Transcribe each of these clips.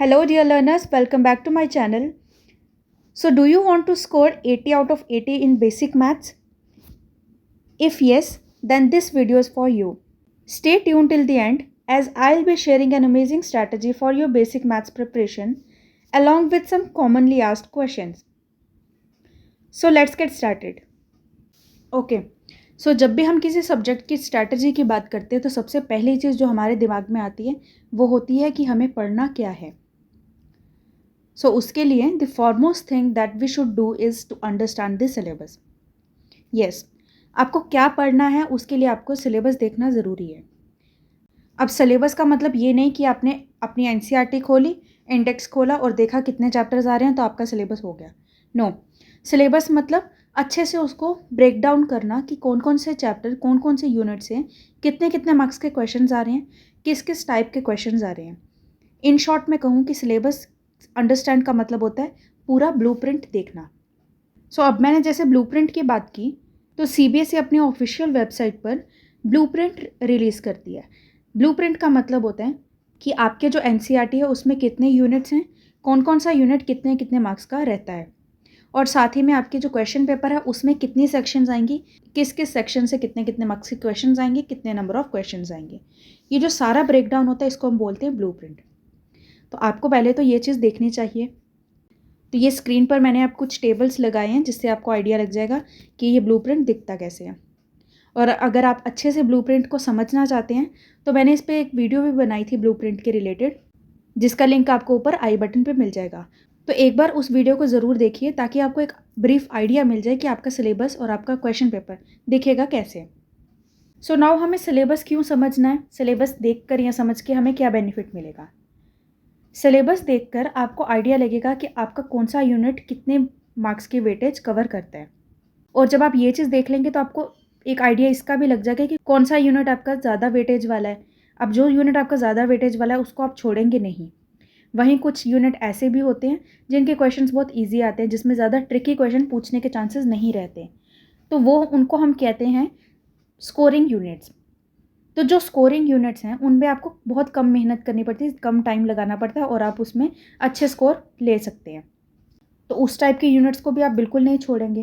Hello, dear learners. Welcome back to my channel. So, do you want to score 80 out of 80 in basic maths? If yes, then this video is for you. Stay tuned till the end as I'll be sharing an amazing strategy for your basic maths preparation along with some commonly asked questions. So, let's get started. Okay. सो जब भी हम किसी subject की strategy की बात करते हैं तो सबसे पहली चीज़ जो हमारे दिमाग में आती है वो होती है कि हमें पढ़ना क्या है. सो उसके लिए the foremost thing that we should do is to understand the syllabus. Yes, आपको क्या पढ़ना है उसके लिए आपको सिलेबस देखना ज़रूरी है. अब सिलेबस का मतलब ये नहीं कि आपने अपनी एनसीईआरटी खोली, इंडेक्स खोला और देखा कितने चैप्टर्स आ रहे हैं तो आपका सिलेबस हो गया. नो, सिलेबस मतलब अच्छे से उसको ब्रेक डाउन करना कि कौन कौन से चैप्टर, कौन कौन से यूनिट से कितने कितने मार्क्स के क्वेश्चंस आ रहे हैं, किस किस टाइप के क्वेश्चंस आ रहे हैं. इन शॉर्ट में कहूँ कि सिलेबस अंडरस्टैंड का मतलब होता है पूरा ब्लूप्रिंट देखना. सो अब मैंने जैसे ब्लूप्रिंट की बात की तो सीबीएसई अपनी ऑफिशियल वेबसाइट पर ब्लूप्रिंट रिलीज़ करती है. ब्लूप्रिंट का मतलब होता है कि आपके जो एनसीईआरटी है उसमें कितने यूनिट्स हैं, कौन कौन सा यूनिट कितने कितने मार्क्स का रहता है, और साथ ही में आपके जो क्वेश्चन पेपर है उसमें कितनी सेक्शंस आएंगी, किस किस सेक्शन से कितने कितने मार्क्स के क्वेश्चंस आएंगे, कितने नंबर ऑफ क्वेश्चंस आएंगे. ये जो सारा ब्रेक डाउन होता है इसको हम बोलते हैं ब्लूप्रिंट. तो आपको पहले तो ये चीज़ देखनी चाहिए. तो ये स्क्रीन पर मैंने आप कुछ टेबल्स लगाए हैं जिससे आपको आइडिया लग जाएगा कि ये ब्लूप्रिंट दिखता कैसे है. और अगर आप अच्छे से ब्लूप्रिंट को समझना चाहते हैं तो मैंने इस पर एक वीडियो भी बनाई थी ब्लूप्रिंट के रिलेटेड, जिसका लिंक आपको ऊपर आई बटन पे मिल जाएगा. तो एक बार उस वीडियो को ज़रूर देखिए ताकि आपको एक ब्रीफ आइडिया मिल जाए कि आपका सिलेबस और आपका क्वेश्चन पेपर दिखेगा कैसे. सो नाउ हमें सिलेबस क्यों समझना है, सिलेबस देखकर या समझ के हमें क्या बेनिफिट मिलेगा. सिलेबस देखकर आपको आइडिया लगेगा कि आपका कौन सा यूनिट कितने मार्क्स की वेटेज कवर करता है. और जब आप ये चीज़ देख लेंगे तो आपको एक आइडिया इसका भी लग जाएगा कि कौन सा यूनिट आपका ज़्यादा वेटेज वाला है. अब जो यूनिट आपका ज़्यादा वेटेज वाला है उसको आप छोड़ेंगे नहीं. वहीं कुछ यूनिट ऐसे भी होते हैं जिनके क्वेश्चंस बहुत इजी आते हैं, जिसमें ज़्यादा ट्रिकी क्वेश्चन पूछने के चांसेस नहीं रहते, तो वो उनको हम कहते हैं स्कोरिंग यूनिट्स. तो जो स्कोरिंग यूनिट्स हैं उनमें आपको बहुत कम मेहनत करनी पड़ती है, कम टाइम लगाना पड़ता है और आप उसमें अच्छे स्कोर ले सकते हैं. तो उस टाइप के यूनिट्स को भी आप बिल्कुल नहीं छोड़ेंगे.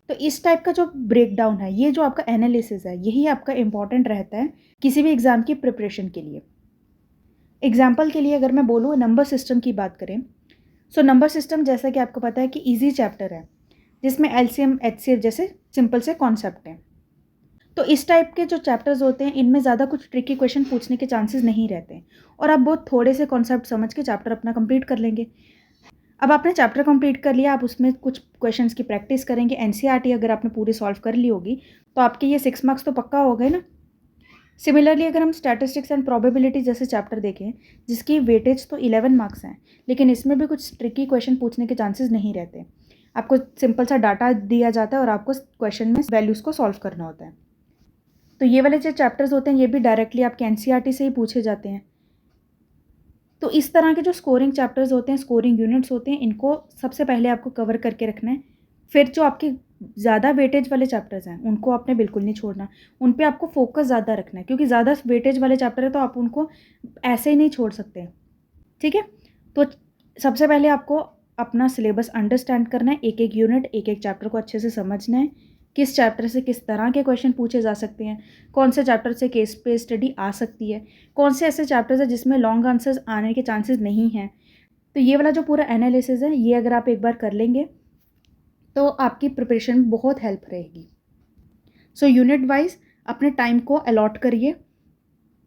तो इस टाइप का जो ब्रेक डाउन है, ये जो आपका एनालिसिस है, यही आपका इंपॉर्टेंट रहता है किसी भी एग्ज़ाम की प्रिपरेशन के लिए. एग्जाम्पल के लिए अगर मैं बोलूँ नंबर सिस्टम की बात करें, सो नंबर सिस्टम जैसा कि आपको पता है कि ईजी चैप्टर है जिसमें एलसीएम एचसीएफ जैसे सिंपल से कॉन्सेप्ट हैं. तो इस टाइप के जो चैप्टर्स होते हैं इनमें ज़्यादा कुछ ट्रिकी क्वेश्चन पूछने के चांसेस नहीं रहते और आप बहुत थोड़े से कॉन्सेप्ट समझ के चैप्टर अपना कंप्लीट कर लेंगे. अब आपने चैप्टर कंप्लीट कर लिया, आप उसमें कुछ क्वेश्चंस की प्रैक्टिस करेंगे. एनसीईआरटी अगर आपने पूरी सॉल्व कर ली होगी तो आपके ये 6 मार्क्स तो पक्का हो गए ना. सिमिलरली अगर हम स्टैटिस्टिक्स एंड प्रोबेबिलिटी जैसे चैप्टर देखें जिसकी वेटेज तो 11 मार्क्स हैं, लेकिन इसमें भी कुछ ट्रिकी क्वेश्चन पूछने के चांसेस नहीं रहते. आपको सिंपल सा डाटा दिया जाता है और आपको क्वेश्चन में वैल्यूज़ को सॉल्व करना होता है. तो ये वाले जो चैप्टर्स होते हैं ये भी डायरेक्टली आपके एनसीईआरटी से ही पूछे जाते हैं. तो इस तरह के जो स्कोरिंग चैप्टर्स होते हैं, स्कोरिंग यूनिट्स होते हैं, इनको सबसे पहले आपको कवर करके रखना है. फिर जो आपके ज़्यादा वेटेज वाले चैप्टर्स हैं उनको आपने बिल्कुल नहीं छोड़ना, उन पे आपको फोकस ज़्यादा रखना है क्योंकि ज़्यादा वेटेज वाले चैप्टर है तो आप उनको ऐसे ही नहीं छोड़ सकते. ठीक है, तो सबसे पहले आपको अपना सिलेबस अंडरस्टैंड करना है, एक एक यूनिट, एक एक चैप्टर को अच्छे से समझना है, किस चैप्टर से किस तरह के क्वेश्चन पूछे जा सकते हैं, कौन से चैप्टर से केस पे स्टडी आ सकती है, कौन से ऐसे चैप्टर्स हैं जिसमें लॉन्ग आंसर्स आने के चांसेस नहीं हैं. तो ये वाला जो पूरा एनालिसिस है ये अगर आप एक बार कर लेंगे तो आपकी प्रिपरेशन में बहुत हेल्प रहेगी. सो यूनिट वाइज अपने टाइम को अलॉट करिए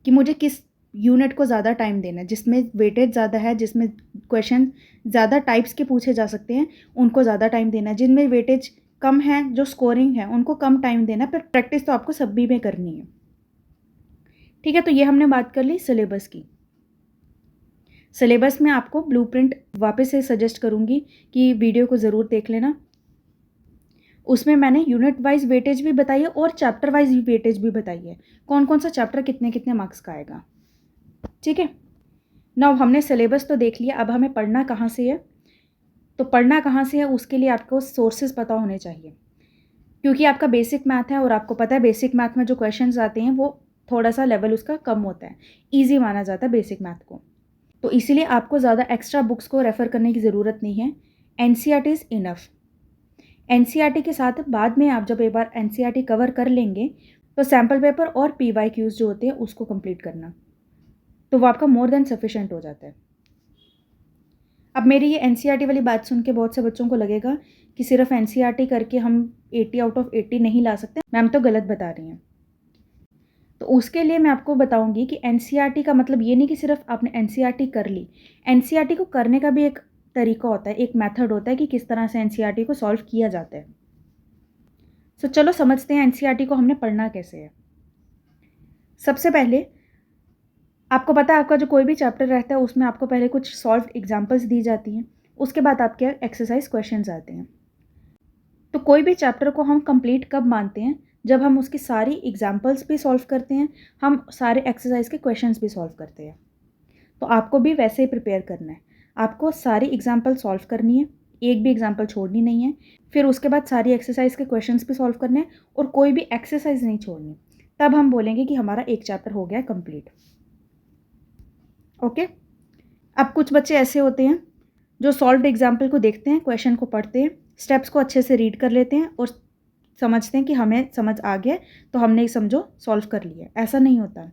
कि मुझे किस यूनिट को ज़्यादा टाइम देना है, जिसमें वेटेज ज़्यादा है, जिसमें क्वेश्चन ज़्यादा टाइप्स के पूछे जा सकते हैं उनको ज़्यादा टाइम देना है, जिनमें वेटेज कम है, जो स्कोरिंग है उनको कम टाइम देना. पर प्रैक्टिस तो आपको सभी में करनी है. ठीक है, तो ये हमने बात कर ली सिलेबस की. सिलेबस में आपको ब्लूप्रिंट वापस से सजेस्ट करूँगी कि वीडियो को ज़रूर देख लेना. उसमें मैंने यूनिट वाइज वेटेज भी बताई है और चैप्टर वाइज वेटेज भी बताई है, कौन कौन सा चैप्टर कितने कितने मार्क्स का आएगा. ठीक है, नाउ हमने सिलेबस तो देख लिया, अब हमें पढ़ना कहाँ से है. तो पढ़ना कहाँ से है उसके लिए आपको सोर्सेज पता होने चाहिए क्योंकि आपका बेसिक मैथ है और आपको पता है बेसिक मैथ में जो क्वेश्चंस आते हैं वो थोड़ा सा लेवल उसका कम होता है, ईजी माना जाता है बेसिक मैथ को. तो इसीलिए आपको ज़्यादा एक्स्ट्रा बुक्स को रेफ़र करने की ज़रूरत नहीं है। NCERT is enough. एनसीईआरटी के साथ बाद में आप जब एक बार एनसीईआरटी कवर कर लेंगे तो सैम्पल पेपर और पीवाईक्यूज़ जो होते हैं उसको कंप्लीट करना, तो वो आपका मोर देन सफिशिएंट हो जाता है। अब मेरी ये एनसीईआरटी वाली बात सुन के बहुत से बच्चों को लगेगा कि सिर्फ एनसीईआरटी करके हम 80 आउट ऑफ 80 नहीं ला सकते, मैम तो गलत बता रही हैं। तो उसके लिए मैं आपको बताऊंगी कि एनसीईआरटी का मतलब ये नहीं कि सिर्फ आपने एनसीईआरटी कर ली। एनसीईआरटी को करने का भी एक तरीका होता है, एक मेथड होता है कि किस तरह से एनसीईआरटी को सॉल्व किया जाता है। सो चलो समझते हैं एनसीईआरटी को हमने पढ़ना कैसे है। सबसे पहले आपको पता है आपका जो कोई भी चैप्टर रहता है उसमें आपको पहले कुछ सॉल्व्ड एग्जांपल्स दी जाती हैं, उसके बाद आपके एक्सरसाइज क्वेश्चंस आते हैं। तो कोई भी चैप्टर को हम कंप्लीट कब मानते हैं? जब हम उसकी सारी एग्जांपल्स भी सॉल्व करते हैं, हम सारे एक्सरसाइज के क्वेश्चंस भी सॉल्व करते हैं। तो आपको भी वैसे ही प्रिपेयर करना है। आपको सारी एग्जांपल सॉल्व करनी है, एक भी एग्जांपल छोड़नी नहीं है। फिर उसके बाद सारी एक्सरसाइज के क्वेश्चंस भी सॉल्व करने हैं और कोई भी एक्सरसाइज नहीं छोड़नी। तब हम बोलेंगे कि हमारा एक चैप्टर हो गया कंप्लीट। ओके। अब कुछ बच्चे ऐसे होते हैं जो सॉल्व्ड एग्जाम्पल को देखते हैं, क्वेश्चन को पढ़ते हैं, स्टेप्स को अच्छे से रीड कर लेते हैं और समझते हैं कि हमें समझ आ गया तो हमने समझो सॉल्व कर लिया। ऐसा नहीं होता।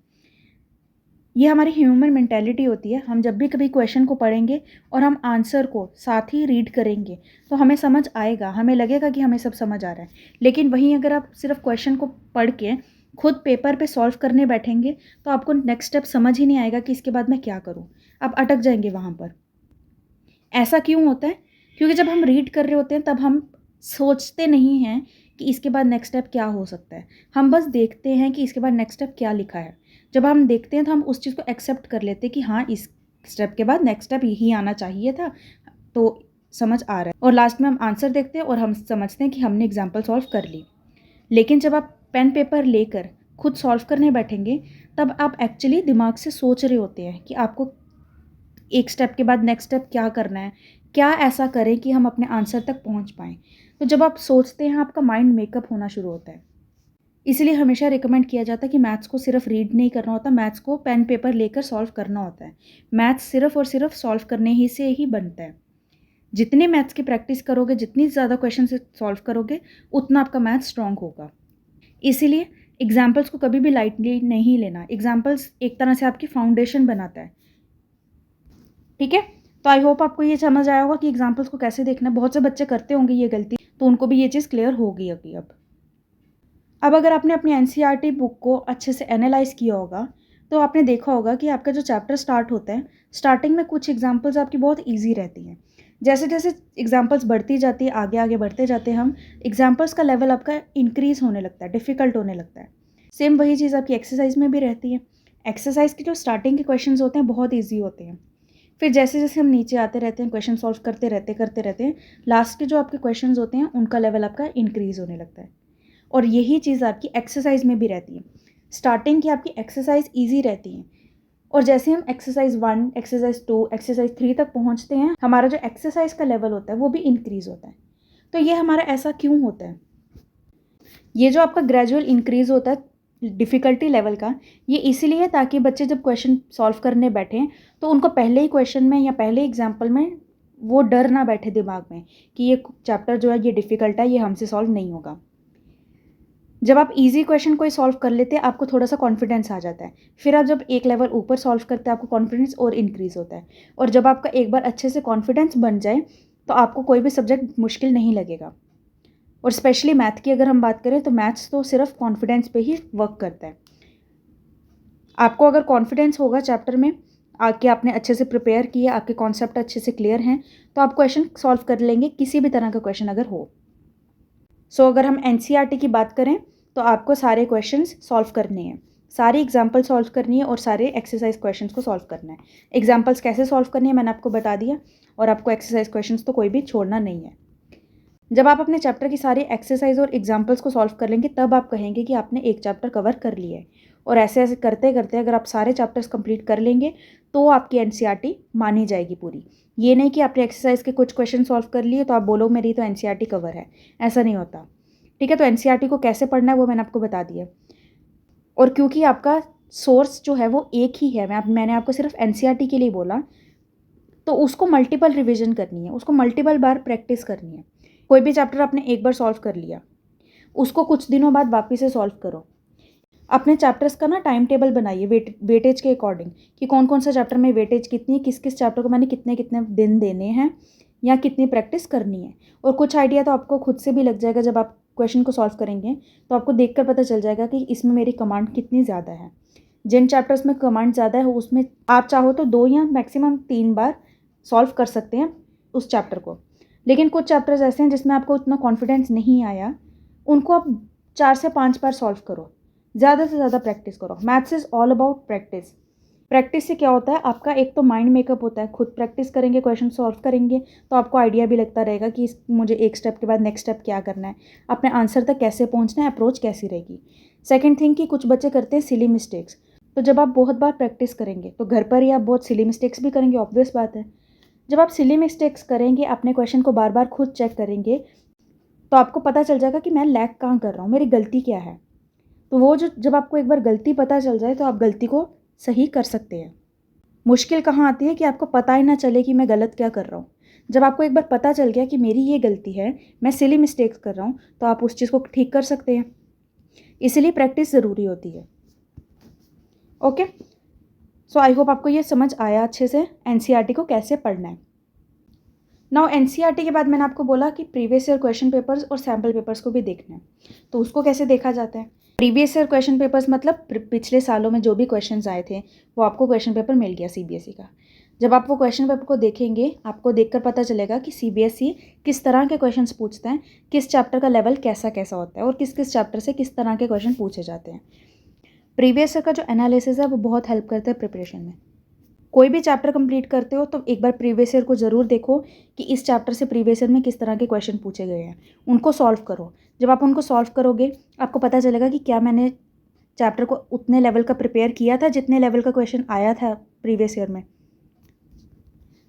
ये हमारी ह्यूमन मेंटालिटी होती है। हम जब भी कभी क्वेश्चन को पढ़ेंगे और हम आंसर को साथ ही रीड करेंगे तो हमें समझ आएगा, हमें लगेगा कि हमें सब समझ आ रहा है। लेकिन वहीं अगर आप सिर्फ क्वेश्चन को पढ़ के खुद पेपर पे सॉल्व करने बैठेंगे तो आपको नेक्स्ट स्टेप समझ ही नहीं आएगा कि इसके बाद मैं क्या करूँ। आप अटक जाएंगे वहाँ पर। ऐसा क्यों होता है? क्योंकि जब हम रीड कर रहे होते हैं तब हम सोचते नहीं हैं कि इसके बाद नेक्स्ट स्टेप क्या हो सकता है। हम बस देखते हैं कि इसके बाद नेक्स्ट स्टेप क्या लिखा है। जब हम देखते हैं तो हम उस चीज़ को एक्सेप्ट कर लेते हैं कि हाँ, इस स्टेप के बाद नेक्स्ट स्टेप यही आना चाहिए था, तो समझ आ रहा है। और लास्ट में हम आंसर देखते हैं और हम समझते हैं कि हमने एग्जाम्पल सॉल्व कर ली। लेकिन जब आप पेन पेपर लेकर खुद सॉल्व करने बैठेंगे तब आप एक्चुअली दिमाग से सोच रहे होते हैं कि आपको एक स्टेप के बाद नेक्स्ट स्टेप क्या करना है, क्या ऐसा करें कि हम अपने आंसर तक पहुंच पाएँ। तो जब आप सोचते हैं आपका माइंड मेकअप होना शुरू होता है। इसलिए हमेशा रिकमेंड किया जाता है कि मैथ्स को सिर्फ रीड नहीं करना होता, मैथ्स को पेन पेपर लेकर सॉल्व करना होता है। मैथ्स सिर्फ और सिर्फ सॉल्व करने ही से ही बनता है। जितने मैथ्स की प्रैक्टिस करोगे, जितनी ज़्यादा क्वेश्चन से सॉल्व करोगे, उतना आपका मैथ्स स्ट्रॉन्ग होगा। इसीलिए एग्जाम्पल्स को कभी भी लाइटली नहीं लेना। एग्जाम्पल्स एक तरह से आपकी फाउंडेशन बनाता है। ठीक है, तो आई होप आपको ये समझ आया होगा कि एग्जाम्पल्स को कैसे देखना है। बहुत से बच्चे करते होंगे ये गलती, तो उनको भी ये चीज़ क्लियर होगी अभी। अब अगर आपने अपनी एनसीईआरटी बुक को अच्छे से एनालाइज किया होगा तो आपने देखा होगा कि आपका जो चैप्टर स्टार्ट होता है, स्टार्टिंग में कुछ एग्जाम्पल्स आपकी बहुत ईजी रहती हैं। जैसे जैसे एग्जाम्पल्स बढ़ती जाती है, आगे आगे बढ़ते जाते हैं हम, एग्जाम्पल्स का लेवल आपका इंक्रीज़ होने लगता है, डिफ़िकल्ट होने लगता है। सेम वही चीज़ आपकी एक्सरसाइज में भी रहती है। एक्सरसाइज के जो स्टार्टिंग के क्वेश्चंस होते हैं बहुत ईजी होते हैं। फिर जैसे जैसे हम नीचे आते रहते हैं, क्वेश्चन सॉल्व करते रहते हैं, लास्ट के जो आपके क्वेश्चंस होते हैं उनका लेवल आपका इंक्रीज़ होने लगता है। और यही चीज़ आपकी एक्सरसाइज में भी रहती है। स्टार्टिंग की आपकी एक्सरसाइज ईजी रहती है और जैसे हम एक्सरसाइज 1, एक्सरसाइज 2, एक्सरसाइज 3 तक पहुंचते हैं, हमारा जो एक्सरसाइज का लेवल होता है वो भी इंक्रीज़ होता है। तो ये हमारा ऐसा क्यों होता है? ये जो आपका ग्रेजुअल इंक्रीज़ होता है डिफ़िकल्टी लेवल का, ये इसीलिए है ताकि बच्चे जब क्वेश्चन सॉल्व करने बैठें तो उनको पहले ही क्वेश्चन में या पहले एग्जाम्पल में वो डर ना बैठे दिमाग में कि ये चैप्टर जो है ये डिफ़िकल्ट है, ये हमसे सॉल्व नहीं होगा। जब आप इजी क्वेश्चन कोई सॉल्व कर लेते हैं आपको थोड़ा सा कॉन्फिडेंस आ जाता है। फिर आप जब एक लेवल ऊपर सॉल्व करते हैं आपको कॉन्फिडेंस और इंक्रीज़ होता है। और जब आपका एक बार अच्छे से कॉन्फिडेंस बन जाए तो आपको कोई भी सब्जेक्ट मुश्किल नहीं लगेगा। और स्पेशली मैथ की अगर हम बात करें तो मैथ्स तो सिर्फ कॉन्फिडेंस पे ही वर्क करता है। आपको अगर कॉन्फिडेंस होगा चैप्टर में आके, आपने अच्छे से प्रिपेयर किया, आपके कॉन्सेप्ट अच्छे से क्लियर हैं, तो आप क्वेश्चन सॉल्व कर लेंगे, किसी भी तरह का क्वेश्चन अगर हो। अगर हम एनसीईआरटी की बात करें तो आपको सारे क्वेश्चंस सॉल्व करने हैं, सारी एग्जाम्पल सॉल्व करनी है और सारे एक्सरसाइज क्वेश्चंस को सॉल्व करना है। एग्जाम्पल्स कैसे सॉल्व करनी है मैंने आपको बता दिया, और आपको एक्सरसाइज क्वेश्चंस तो कोई भी छोड़ना नहीं है। जब आप अपने चैप्टर की सारी एक्सरसाइज और एग्जाम्पल्स को सॉल्व कर लेंगे तब आप कहेंगे कि आपने एक चैप्टर कवर कर लिया है। और ऐसे ऐसे करते करते अगर आप सारे चैप्टर्स कंप्लीट कर लेंगे तो आपकी एनसीईआरटी मानी जाएगी पूरी। ये नहीं कि आपने एक्सरसाइज के कुछ क्वेश्चन सॉल्व कर लिए तो आप बोलो मेरी तो एनसीईआरटी कवर है, ऐसा नहीं होता। ठीक है, तो एनसीईआरटी को कैसे पढ़ना है वो मैंने आपको बता दिया। और क्योंकि आपका सोर्स जो है वो एक ही है, मैंने आपको सिर्फ एनसीईआरटी के लिए बोला, तो उसको मल्टीपल रिवीजन करनी है, उसको मल्टीपल बार प्रैक्टिस करनी है। कोई भी चैप्टर आपने एक बार सॉल्व कर लिया, उसको कुछ दिनों बाद वापस से सॉल्व करो। अपने चैप्टर्स का ना टाइम टेबल बनाइए वेटेज के अकॉर्डिंग कि कौन कौन सा चैप्टर में वेटेज कितनी है, किस किस चैप्टर को मैंने कितने कितने दिन देने हैं या कितनी प्रैक्टिस करनी है। और कुछ आइडिया तो आपको खुद से भी लग जाएगा, जब आप क्वेश्चन को सॉल्व करेंगे तो आपको देखकर पता चल जाएगा कि इसमें मेरी कमांड कितनी ज़्यादा है। जिन चैप्टर्स में कमांड ज़्यादा है उसमें आप चाहो तो 2 या मैक्सिमम 3 बार सॉल्व कर सकते हैं उस चैप्टर को। लेकिन कुछ चैप्टर्स ऐसे हैं जिसमें आपको उतना कॉन्फिडेंस नहीं आया, उनको आप 4 से 5 बार सॉल्व करो, ज़्यादा से ज़्यादा प्रैक्टिस करो। Maths is all about practice. Practice से क्या होता है, आपका एक तो माइंड मेकअप होता है, खुद प्रैक्टिस करेंगे, क्वेश्चन सॉल्व करेंगे तो आपको आइडिया भी लगता रहेगा कि मुझे एक स्टेप के बाद नेक्स्ट स्टेप क्या करना है, अपने आंसर तक कैसे पहुंचना है, अप्रोच कैसी रहेगी। सेकंड थिंग कि कुछ बच्चे करते हैं सिली मिस्टेक्स। तो जब आप बहुत बार प्रैक्टिस करेंगे तो घर पर ही आप बहुत सिली मिस्टेक्स भी करेंगे, ऑब्वियस बात है। जब आप सिली मिस्टेक्स करेंगे, अपने क्वेश्चन को बार बार खुद चेक करेंगे तो आपको पता चल जाएगा कि मैं लैग कहाँ कर रहा हूँ, मेरी गलती क्या है। तो वो जब आपको एक बार गलती पता चल जाए तो आप गलती को सही कर सकते हैं। मुश्किल कहाँ आती है कि आपको पता ही ना चले कि मैं गलत क्या कर रहा हूँ। जब आपको एक बार पता चल गया कि मेरी ये गलती है, मैं सिली मिस्टेक्स कर रहा हूँ, तो आप उस चीज़ को ठीक कर सकते हैं। इसलिए प्रैक्टिस ज़रूरी होती है। ओके, सो आई होप आपको ये समझ आया अच्छे से एनसीईआरटी को कैसे पढ़ना है। नाउ एनसीईआरटी के बाद मैंने आपको बोला कि प्रीवियस ईयर क्वेश्चन पेपर्स और सैम्पल पेपर्स को भी देखना है। तो उसको कैसे देखा जाता है? प्रीवियस ईयर क्वेश्चन पेपर्स मतलब पिछले सालों में जो भी क्वेश्चंस आए थे वो आपको क्वेश्चन पेपर मिल गया सीबीएसई का। जब आप वो क्वेश्चन पेपर को देखेंगे, आपको देखकर पता चलेगा कि सीबीएसई किस तरह के क्वेश्चंस पूछता है, किस चैप्टर का लेवल कैसा कैसा होता है और किस किस चैप्टर से किस तरह के क्वेश्चन पूछे जाते हैं। प्रीवियस ईयर का जो एनालिसिस है वो बहुत हेल्प करता है प्रिपरेशन में। कोई भी चैप्टर कंप्लीट करते हो तो एक बार प्रीवियस ईयर को ज़रूर देखो कि इस चैप्टर से प्रीवियस ईयर में किस तरह के क्वेश्चन पूछे गए हैं, उनको सॉल्व करो। जब आप उनको सॉल्व करोगे आपको पता चलेगा कि क्या मैंने चैप्टर को उतने लेवल का प्रिपेयर किया था जितने लेवल का क्वेश्चन आया था प्रीवियस ईयर में।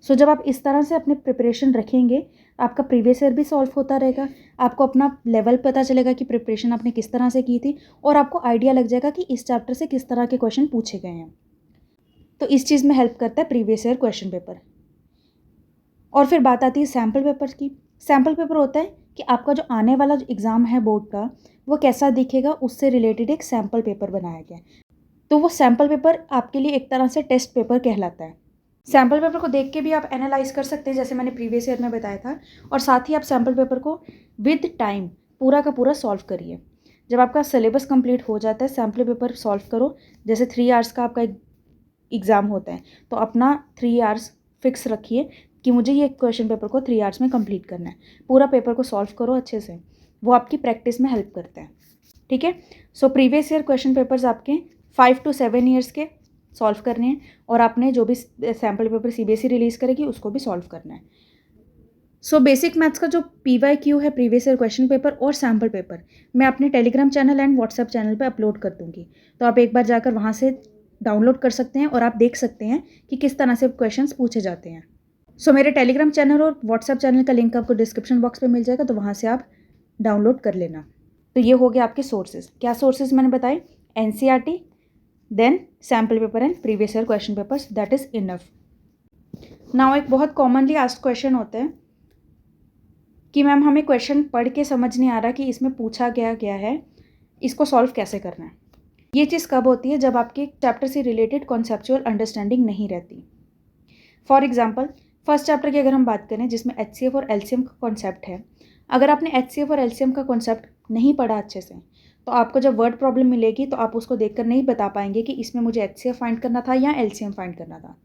सो जब आप इस तरह से अपने प्रिपरेशन रखेंगे, आपका प्रीवियस ईयर भी सॉल्व होता रहेगा, आपको अपना लेवल पता चलेगा कि प्रिपरेशन आपने किस तरह से की थी और आपको आइडिया लग जाएगा कि इस चैप्टर से किस तरह के क्वेश्चन पूछे गए हैं। तो इस चीज़ में हेल्प करता है प्रीवियस ईयर क्वेश्चन पेपर। और फिर बात आती है सैम्पल पेपर की। सैम्पल पेपर होता है कि आपका जो आने वाला जो एग्ज़ाम है बोर्ड का वो कैसा दिखेगा, उससे रिलेटेड एक सैम्पल पेपर बनाया गया है। तो वो सैम्पल पेपर आपके लिए एक तरह से टेस्ट पेपर कहलाता है। सैम्पल पेपर को देख के भी आप एनालाइज कर सकते हैं जैसे मैंने प्रीवियस ईयर में बताया था, और साथ ही आप सैम्पल पेपर को विद टाइम पूरा का पूरा सॉल्व करिए। जब आपका सिलेबस कंप्लीट हो जाता है, सैम्पल पेपर सॉल्व करो। जैसे 3 आवर्स का आपका एग्ज़ाम होता है तो अपना 3 आवर्स फिक्स रखिए कि मुझे ये क्वेश्चन पेपर को 3 आवर्स में कंप्लीट करना है। पूरा पेपर को सॉल्व करो अच्छे से, वो आपकी प्रैक्टिस में हेल्प करता है। ठीक है, so previous year question papers आपके 5 to 7 ईयर्स के सॉल्व करने हैं और आपने जो भी सैम्पल पेपर सीबीएसई रिलीज़ करेगी उसको भी सॉल्व करना है। सो बेसिक मैथ्स का जो PYQ है, प्रीवियस ईयर क्वेश्चन पेपर और सैम्पल पेपर, मैं अपने Telegram channel and WhatsApp channel पे अपलोड कर दूँगी। तो आप एक बार जाकर वहाँ से डाउनलोड कर सकते हैं और आप देख सकते हैं कि किस तरह से क्वेश्चंस पूछे जाते हैं। सो मेरे टेलीग्राम चैनल और व्हाट्सएप चैनल का लिंक आपको डिस्क्रिप्शन बॉक्स में मिल जाएगा, तो वहाँ से आप डाउनलोड कर लेना। तो ये हो गया आपके सोर्सेज। क्या सोर्सेज मैंने बताए? NCERT, then sample paper and previous year question papers, that is enough. Now एक बहुत कॉमनली आस्क्ड क्वेश्चन होता है कि मैम हमें क्वेश्चन पढ़ के समझ नहीं आ रहा कि इसमें पूछा गया है, इसको सॉल्व कैसे करना है। ये चीज़ कब होती है? जब आपके चैप्टर से रिलेटेड कॉन्सेप्चुअल अंडरस्टैंडिंग नहीं रहती। फॉर एग्जांपल, फर्स्ट चैप्टर की अगर हम बात करें जिसमें HCF और LCM का कॉन्सेप्ट है, अगर आपने HCF और LCM का कॉन्सेप्ट नहीं पढ़ा अच्छे से तो आपको जब वर्ड प्रॉब्लम मिलेगी तो आप उसको देखकर नहीं बता पाएंगे कि इसमें मुझे HCF फाइंड करना था या LCM फाइंड करना था।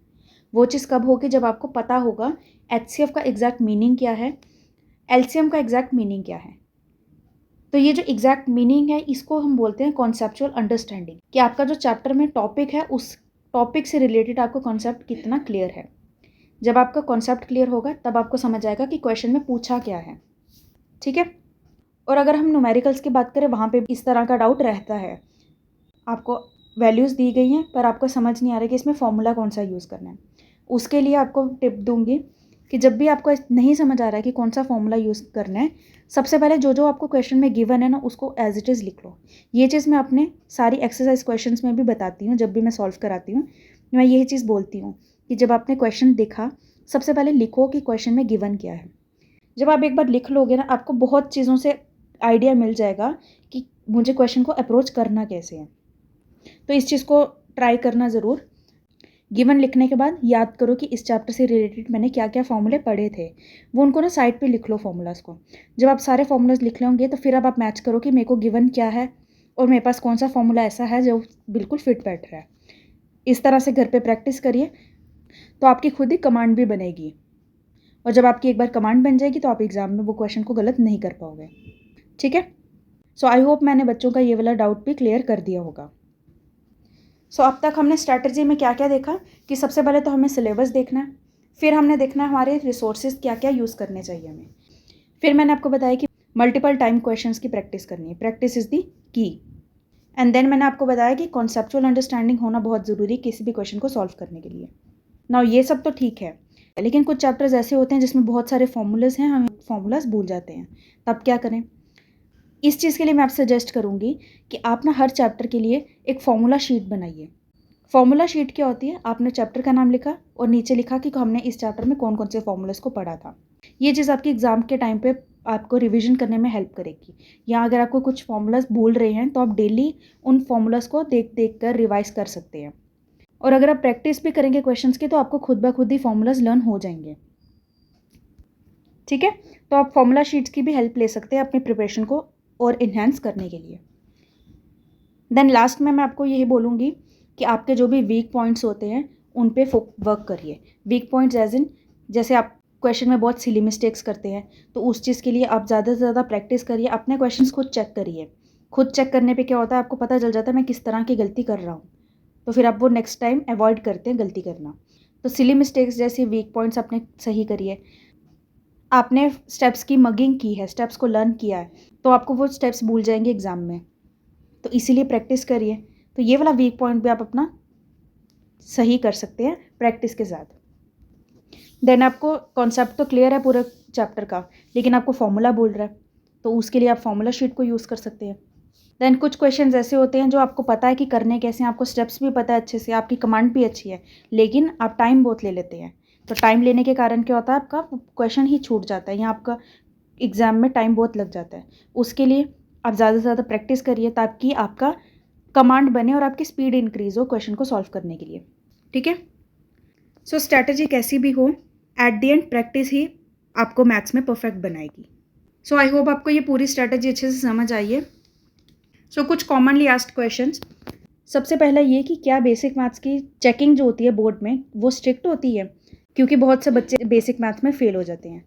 वो चीज़ कब होगी? जब आपको पता होगा HCF का एग्जैक्ट मीनिंग क्या है, LCM का एग्जैक्ट मीनिंग क्या है। तो ये जो एग्जैक्ट मीनिंग है इसको हम बोलते हैं कॉन्सेप्चुअल अंडरस्टैंडिंग, कि आपका जो चैप्टर में टॉपिक है उस टॉपिक से रिलेटेड आपको कॉन्सेप्ट कितना क्लियर है। जब आपका कॉन्सेप्ट क्लियर होगा तब आपको समझ आएगा कि क्वेश्चन में पूछा क्या है। ठीक है, और अगर हम न्यूमेरिकल्स की बात करें, वहाँ पे इस तरह का डाउट रहता है, आपको वैल्यूज़ दी गई हैं पर आपको समझ नहीं आ रहा कि इसमें फॉर्मूला कौन सा यूज़ करना है। उसके लिए आपको टिप दूंगी कि जब भी आपको नहीं समझ आ रहा है कि कौन सा फॉर्मूला यूज़ करना है, सबसे पहले जो आपको क्वेश्चन में गिवन है ना उसको एज इट इज़ लिख लो। ये चीज़ मैं अपने सारी एक्सरसाइज क्वेश्चंस में भी बताती हूँ। जब भी मैं सॉल्व कराती हूँ मैं यही चीज़ बोलती हूँ कि जब आपने क्वेश्चन देखा सबसे पहले लिखो कि क्वेश्चन में गिवन क्या है। जब आप एक बार लिख लोगे ना, आपको बहुत चीज़ों से आइडिया मिल जाएगा कि मुझे क्वेश्चन को अप्रोच करना कैसे है। तो इस चीज़ को ट्राई करना ज़रूर। गिवन लिखने के बाद याद करो कि इस चैप्टर से रिलेटेड मैंने क्या क्या फॉर्मूले पढ़े थे, वो उनको ना साइड पे लिख लो फॉर्मूलाज़ को। जब आप सारे फॉर्मूलाज़ लिख लोगे तो फिर अब आप मैच करो कि मेरे को गिवन क्या है और मेरे पास कौन सा फॉर्मूला ऐसा है जो बिल्कुल फिट बैठ रहा है। इस तरह से घर पे प्रैक्टिस करिए तो आपकी खुद ही कमांड भी बनेगी, और जब आपकी एक बार कमांड बन जाएगी तो आप एग्ज़ाम में वो क्वेश्चन को गलत नहीं कर पाओगे। ठीक है। सो आई होप मैंने बच्चों का ये वाला डाउट भी क्लियर कर दिया होगा। सो अब तक हमने स्ट्रैटेजी में क्या क्या देखा कि सबसे पहले तो हमें सिलेबस देखना है, फिर हमने देखना है हमारे रिसोर्सेज क्या क्या यूज़ करने चाहिए हमें, फिर मैंने आपको बताया कि मल्टीपल टाइम क्वेश्चंस की प्रैक्टिस करनी है, प्रैक्टिस इज़ दी की। एंड देन मैंने आपको बताया कि कॉन्सेप्चुअल अंडरस्टैंडिंग होना बहुत ज़रूरी है किसी भी क्वेश्चन को सॉल्व करने के लिए। नाउ ये सब तो ठीक है, लेकिन कुछ चैप्टर्स ऐसे होते हैं जिसमें बहुत सारे फॉर्मूलाज हैं, हम फॉर्मूलाज भूल जाते हैं, तब क्या करें। इस चीज़ के लिए मैं आपसे सजेस्ट करूँगी कि आप ना हर चैप्टर के लिए एक फॉर्मूला शीट बनाइए। फॉर्मूला शीट क्या होती है, आपने चैप्टर का नाम लिखा और नीचे लिखा कि हमने इस चैप्टर में कौन कौन से फॉर्मूलाज को पढ़ा था। ये चीज़ आपकी एग्ज़ाम के टाइम पे आपको रिवीजन करने में हेल्प करेगी। या अगर आपको कुछ फॉर्मूलाज भूल रहे हैं तो आप डेली उन फॉर्मूलाज को देख देख कर रिवाइज कर सकते हैं। और अगर आप प्रैक्टिस भी करेंगे क्वेश्चंस की तो आपको खुद ब खुद ही फॉर्मूलाज लर्न हो जाएंगे। ठीक है। तो आप फॉर्मूला शीट्स की भी हेल्प ले सकते हैं अपनी प्रिपरेशन को और इन्हेंस करने के लिए। देन लास्ट में मैं आपको यही बोलूँगी कि आपके जो भी वीक पॉइंट्स होते हैं उन पे वर्क करिए। वीक पॉइंट्स एज इन, जैसे आप क्वेश्चन में बहुत सिली मिस्टेक्स करते हैं तो उस चीज़ के लिए आप ज़्यादा से ज़्यादा प्रैक्टिस करिए, अपने क्वेश्चंस खुद चेक करिए। खुद चेक करने पे क्या होता है, आपको पता चल जाता है मैं किस तरह की गलती कर रहा हूँ, तो फिर आप वो नेक्स्ट टाइम अवॉइड करते हैं गलती करना। तो सिली मिस्टेक्स जैसी वीक पॉइंट्स अपने सही करिए। आपने स्टेप्स की मगिंग की है, स्टेप्स को लर्न किया है, तो आपको वो स्टेप्स भूल जाएंगे एग्ज़ाम में, तो इसीलिए प्रैक्टिस करिए। तो ये वाला वीक पॉइंट भी आप अपना सही कर सकते हैं प्रैक्टिस के साथ। देन आपको कॉन्सेप्ट तो क्लियर है पूरे चैप्टर का, लेकिन आपको फॉर्मूला बोल रहा है तो उसके लिए आप फॉर्मूला शीट को यूज़ कर सकते हैं। देन कुछ क्वेश्चंस ऐसे होते हैं जो आपको पता है कि करने कैसे हैं, आपको स्टेप्स भी पता है अच्छे से, आपकी कमांड भी अच्छी है, लेकिन आप टाइम बहुत ले लेते हैं। तो टाइम लेने के कारण क्या होता है, आपका क्वेश्चन ही छूट जाता है या आपका एग्ज़ाम में टाइम बहुत लग जाता है। उसके लिए आप ज़्यादा से ज़्यादा प्रैक्टिस करिए ताकि आपका कमांड बने और आपकी स्पीड इंक्रीज़ हो क्वेश्चन को सॉल्व करने के लिए। ठीक है। सो स्ट्रैटेजी कैसी भी हो, एट द एंड प्रैक्टिस ही आपको मैथ्स में परफेक्ट बनाएगी। सो आई होप आपको ये पूरी स्ट्रैटेजी अच्छे से समझ आई है। सो कुछ कॉमनली आस्क्ड क्वेश्चंस। सबसे पहला ये कि क्या बेसिक मैथ्स की चेकिंग जो होती है बोर्ड में वो स्ट्रिक्ट होती है, क्योंकि बहुत से बच्चे बेसिक मैथ्स में फ़ेल हो जाते हैं।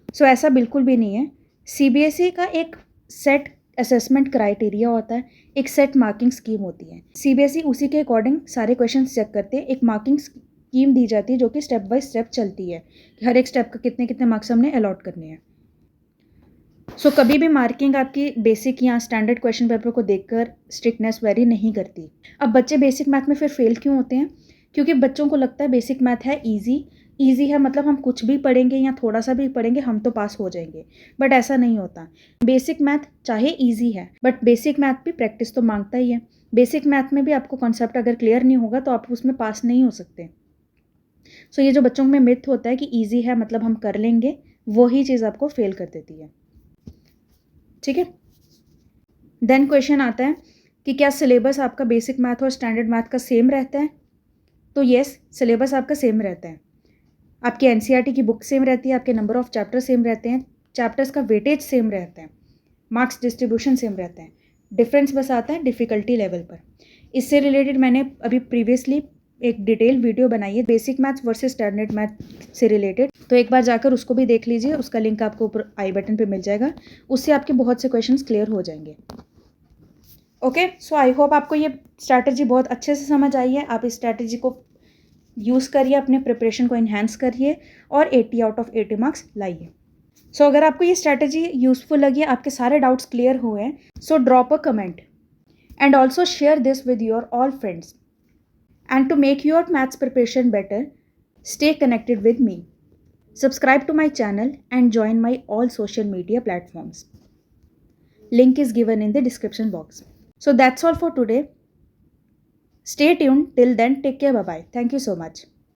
सो ऐसा बिल्कुल भी नहीं है। सीबीएसई का एक सेट असेसमेंट क्राइटेरिया होता है, एक सेट मार्किंग स्कीम होती है। सीबीएसई उसी के अकॉर्डिंग सारे क्वेश्चन चेक करते हैं। एक मार्किंग स्कीम दी जाती है जो कि स्टेप बाय स्टेप चलती है कि हर एक स्टेप का कितने कितने मार्क्स हमने अलॉट करने हैं। सो कभी भी मार्किंग आपकी बेसिक या स्टैंडर्ड क्वेश्चन पेपर को देखकर स्ट्रिक्टनेस वेरी नहीं करती। अब बच्चे बेसिक मैथ में फिर फेल क्यों होते हैं, क्योंकि बच्चों को लगता है बेसिक मैथ है ईजी है, मतलब हम कुछ भी पढ़ेंगे या थोड़ा सा भी पढ़ेंगे हम तो पास हो जाएंगे। बट ऐसा नहीं होता। बेसिक मैथ चाहे ईजी है बट बेसिक मैथ भी प्रैक्टिस तो मांगता ही है। बेसिक मैथ में भी आपको कॉन्सेप्ट अगर क्लियर नहीं होगा तो आप उसमें पास नहीं हो सकते। सो ये जो बच्चों में मिथ होता है कि ईजी है मतलब हम कर लेंगे, वही चीज़ आपको फेल कर देती है। ठीक है। देन क्वेश्चन आता है कि क्या सिलेबस आपका बेसिक मैथ और स्टैंडर्ड मैथ का सेम रहता है। तो येस, सिलेबस आपका सेम रहता है। आपकी एनसीईआरटी की बुक सेम रहती है, आपके नंबर ऑफ चैप्टर सेम रहते हैं, चैप्टर्स का वेटेज सेम रहता है, मार्क्स डिस्ट्रीब्यूशन सेम रहता है। डिफरेंस बस आता है डिफ़िकल्टी लेवल पर। इससे रिलेटेड मैंने अभी प्रीवियसली एक डिटेल वीडियो बनाई है basic maths versus standard math से रिलेटेड, तो एक बार जाकर उसको भी देख लीजिए। उसका लिंक आपको ऊपर आई बटन पे मिल जाएगा। उससे आपके बहुत से क्वेश्चंस क्लियर हो जाएंगे। ओके। सो आई होप आपको ये स्ट्रैटेजी बहुत अच्छे से समझ आई है। आप इस स्ट्रैटेजी को यूज़ करिए, अपने प्रिपरेशन को इन्हेंस करिए और 80 आउट ऑफ 80 मार्क्स लाइए। सो अगर आपको ये स्ट्रैटेजी यूज़फुल लगी, आपके सारे डाउट्स क्लियर हुए हैं, so drop a comment and also share this with your all friends. And to make your maths preparation better, stay connected with me. Subscribe to my channel and join my all social media platforms. Link is given in the description box. So that's all for today. Stay tuned. Till then, take care. Bye-bye. Thank you so much.